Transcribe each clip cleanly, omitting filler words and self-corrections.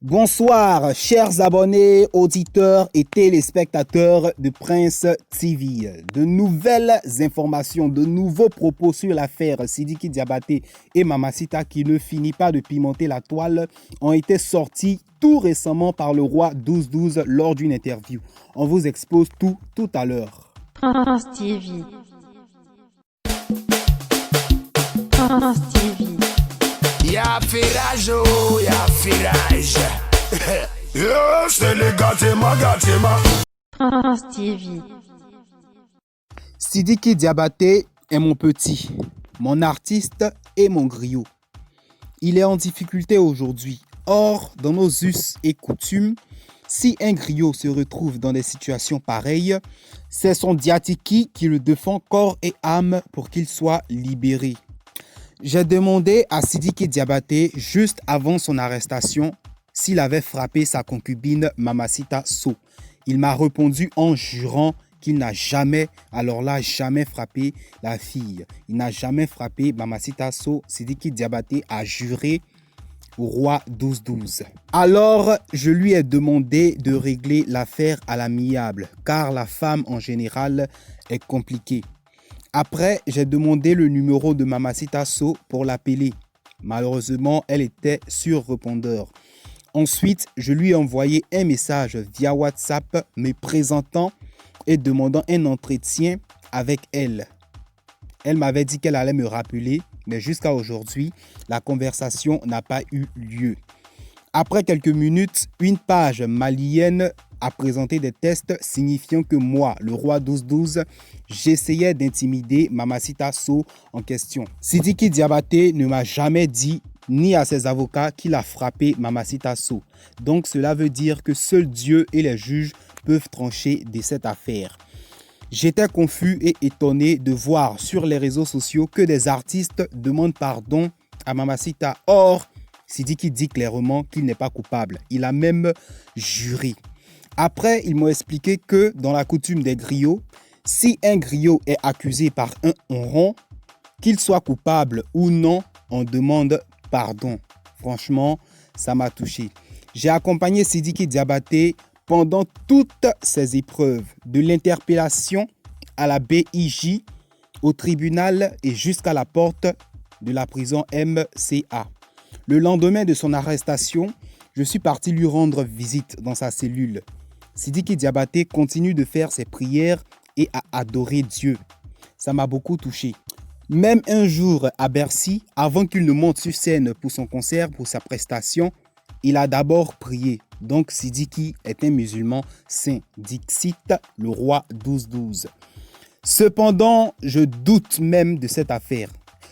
Bonsoir, chers abonnés, auditeurs et téléspectateurs de Prince TV. De nouvelles informations, de nouveaux propos sur l'affaire Sidiki Diabaté et Mamacita qui ne finit pas de pimenter la toile ont été sortis tout récemment par le roi 1212 lors d'une interview. On vous expose tout à l'heure. Prince TV. Prince TV. Y'a firage, oh, y'a firage. C'est le gâtement. Prince TV. Sidiki Diabaté est mon petit, mon artiste et mon griot. Il est en difficulté aujourd'hui. Or, dans nos us et coutumes, si un griot se retrouve dans des situations pareilles, c'est son diatiki qui le défend corps et âme pour qu'il soit libéré. J'ai demandé à Sidiki Diabaté, juste avant son arrestation, s'il avait frappé sa concubine Mamacita So. Il m'a répondu en jurant qu'il n'a jamais, alors là, jamais frappé la fille. Il n'a jamais frappé Mamacita So. Sidiki Diabaté a juré au roi 1212. Alors, je lui ai demandé de régler l'affaire à l'amiable, car la femme en général est compliquée. Après, j'ai demandé le numéro de Mamacita So pour l'appeler. Malheureusement, elle était sur répondeur. Ensuite, je lui ai envoyé un message via WhatsApp me présentant et demandant un entretien avec elle. Elle m'avait dit qu'elle allait me rappeler, mais jusqu'à aujourd'hui, la conversation n'a pas eu lieu. Après quelques minutes, une page malienne a présenté des tests signifiant que moi, le roi 1212, j'essayais d'intimider Mamacita So en question. Sidiki Diabaté ne m'a jamais dit, ni à ses avocats, qu'il a frappé Mamacita So. Donc cela veut dire que seul Dieu et les juges peuvent trancher de cette affaire. J'étais confus et étonné de voir sur les réseaux sociaux que des artistes demandent pardon à Mamacita. Or, Sidiki dit clairement qu'il n'est pas coupable. Il a même juré. Après, ils m'ont expliqué que dans la coutume des griots, si un griot est accusé par un honron, qu'il soit coupable ou non, on demande pardon. Franchement, ça m'a touché. J'ai accompagné Sidiki Diabaté pendant toutes ces épreuves, de l'interpellation à la BIJ, au tribunal et jusqu'à la porte de la prison MCA. Le lendemain de son arrestation, je suis parti lui rendre visite dans sa cellule. Sidiki Diabaté continue de faire ses prières et à adorer Dieu. Ça m'a beaucoup touché. Même un jour à Bercy, avant qu'il ne monte sur scène pour son concert, pour sa prestation, il a d'abord prié. Donc Sidiki est un musulman saint. Dixit, le roi 1212. Cependant, je doute même de cette affaire.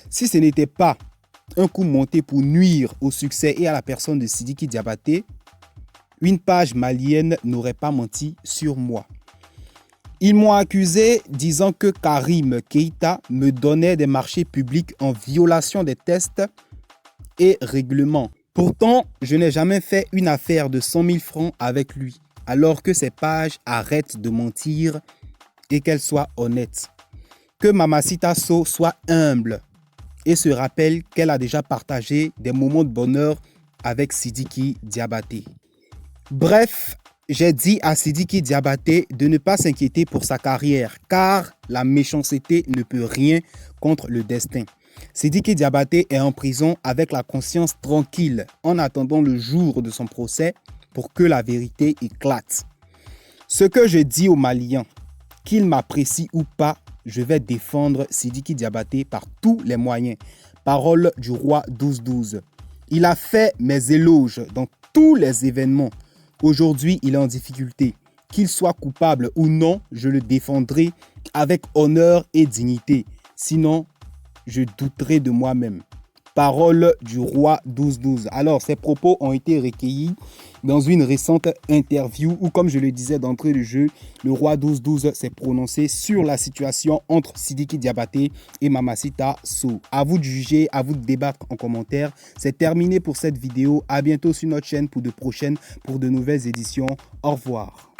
Si ce n'était pas un coup monté pour nuire au succès et à la personne de Sidiki Diabaté, une page malienne n'aurait pas menti sur moi. Ils m'ont accusé disant que Karim Keïta me donnait des marchés publics en violation des tests et règlements. Pourtant, je n'ai jamais fait une affaire de 100 000 francs avec lui, alors que ces pages arrêtent de mentir et qu'elles soient honnêtes. Que Mamacita So soit humble et se rappelle qu'elle a déjà partagé des moments de bonheur avec Sidiki Diabaté. Bref, j'ai dit à Sidiki Diabaté de ne pas s'inquiéter pour sa carrière, car la méchanceté ne peut rien contre le destin. Sidiki Diabaté est en prison avec la conscience tranquille en attendant le jour de son procès pour que la vérité éclate. Ce que je dis aux Maliens, qu'ils m'apprécient ou pas, je vais défendre Sidiki Diabaté par tous les moyens. Parole du roi 1212. Il a fait mes éloges dans tous les événements. Aujourd'hui, il est en difficulté. Qu'il soit coupable ou non, je le défendrai avec honneur et dignité. Sinon, je douterai de moi-même. Parole du roi 1212. Alors, ces propos ont été recueillis dans une récente interview où, comme je le disais d'entrée de jeu, le roi 1212 s'est prononcé sur la situation entre Sidiki Diabaté et Mamacita So. À vous de juger, à vous de débattre en commentaire. C'est terminé pour cette vidéo. À bientôt sur notre chaîne pour de prochaines, pour de nouvelles éditions. Au revoir.